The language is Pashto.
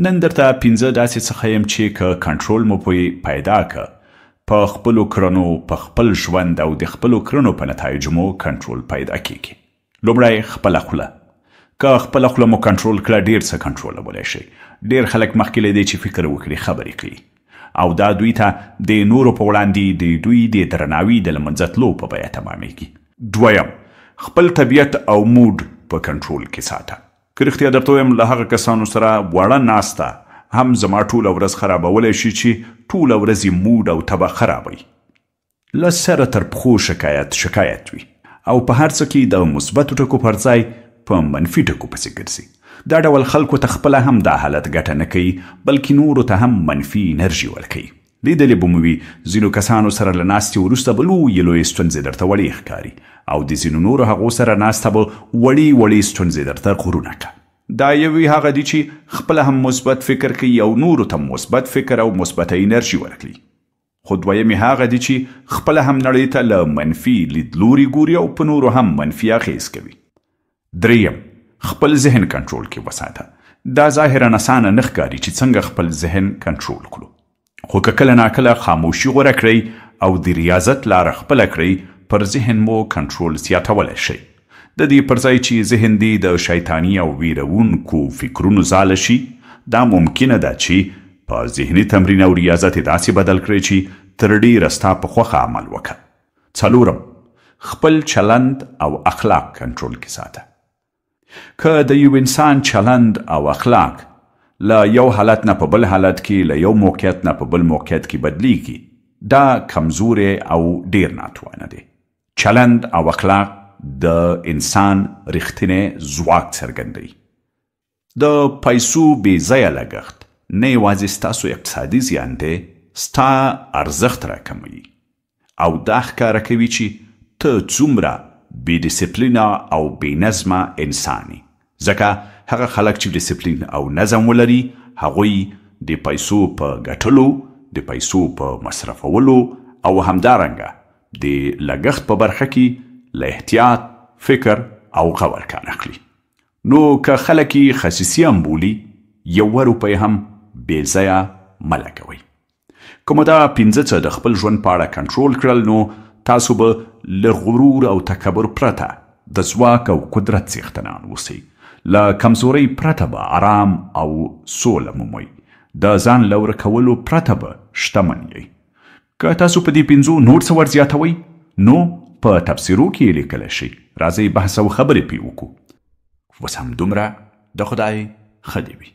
نن درته 15 داسې څخه یم چې که کنټرول مو پرې پیدا که په خپلو کړنو په خپل ژوند او د خپلو کړنو په نتایجو مو کنټرول پیدا کیږي. لومړی خپله خوله. که خپله خوله مو کنټرول کړه ډېر څه کنټرولولی شئ. ډېر خلک مخکې له دې چې فکر وکړي خبرې کوي او دا دوی ته د نورو په وړاندې د دوی د درناوي د له منځه تلو په بیه تمامیږي. دویم خپل طبیعت او موډ په کنټرول کې ساته. که رښتیا درته ویم له هغه کسانو سره وړه ناسته هم زما ټوله ورځ خرابولی شي چې ټوله ورځ یې موډ او طبع خرابوي. له سره تر پښو شکایت وي او په هر څه کې د مثبتو ټکو پر ځای په منفي ټکو پسې ګرځي. دا ډول خلکو ته خپله هم دا حالت ګټه نه کوي بلکې نورو ته هم منفي انرژي ورکوي. لیدلې به مو وي ځینو کسانو سره له ناستې وروسته به لویې ستونزې درته وړې ښکاري او د ځینو نورو هغو سره ناسته به وړې ستونزې درته غرونه که. دا یوې هغه دي چې خپله هم مثبت فکر کوي او نورو ته مثبت فکر او مثبته انرژي ورکړي. خو دویمې هغه دي چې خپله هم نړۍ ته له منفي لیدلوري ګوري او په نورو هم منفي اغېز کوي. دریم خپل ذهن کنټرول کې وساته. دا ظاهرا اسانه نه ښکاري چې څنګه خپل ذهن کنټرول کړو، خو که کله ناکله خاموشي غوره کړئ او د ریاضت لاره خپله کړئ پر ذهن مو کنټرول زیاتولی شئ. د دې پر ځای چې ذهن دې د شیطاني او ویرونکو فکرونو ځاله شي دا ممکنه ده چې په ذهني تمرین او ریاضت یې داسې بدل کړئ چې تر ډېره ستا په خوښه عمل وکړه. څلورم خپل چلند او اخلاق کنټرول کې ساته. که د یو انسان چلند او اخلاق له یو حالت نه په بل حالت کې له یو موقعیت نه په بل موقعیت کې بدلیږي دا کمزوری او ډیر ناتوانه دی. چلند او اخلاق د انسان رښتینی ځواک څرګندوي. د پیسو بې ځایه لګښت نه یوازې ستاسو اقتصادي زیان دی ستا ارزښت راکموي او دا ښکاره کوي چې ته څومره بې ډیسپلینه او بې نظمه انسان یې. ځکه هغه خلک چې ډیسپلین او نظم ولري هغوی د پیسو په ګټلو د پیسو په مصرفولو او همدارنګه د لګښت په برخه کې له احتیاط فکر او غور کار اخلي. نو که خلک یې خصیصي هم بولي 1 روپۍ هم بې ځایه مه لګوئ. که مو دا 15 څه د خپل ژوند په اړه کنټرول کړل نو تاسو به له غرور او تکبر پرته د ځواک او قدرت څښتنان اوسئ. له کمزورۍ پرته به آرام او سوله مومئ. د ځان له ورکولو پرته به شتمن یئ. که تاسو په دې 15 نور څه ور زیاتوئ نو په تفسیرو کې یې لیکلی شئ. راځئ بحث او خبرې پرې وکړو. اوس همدومره. د خدای ښه دې وي.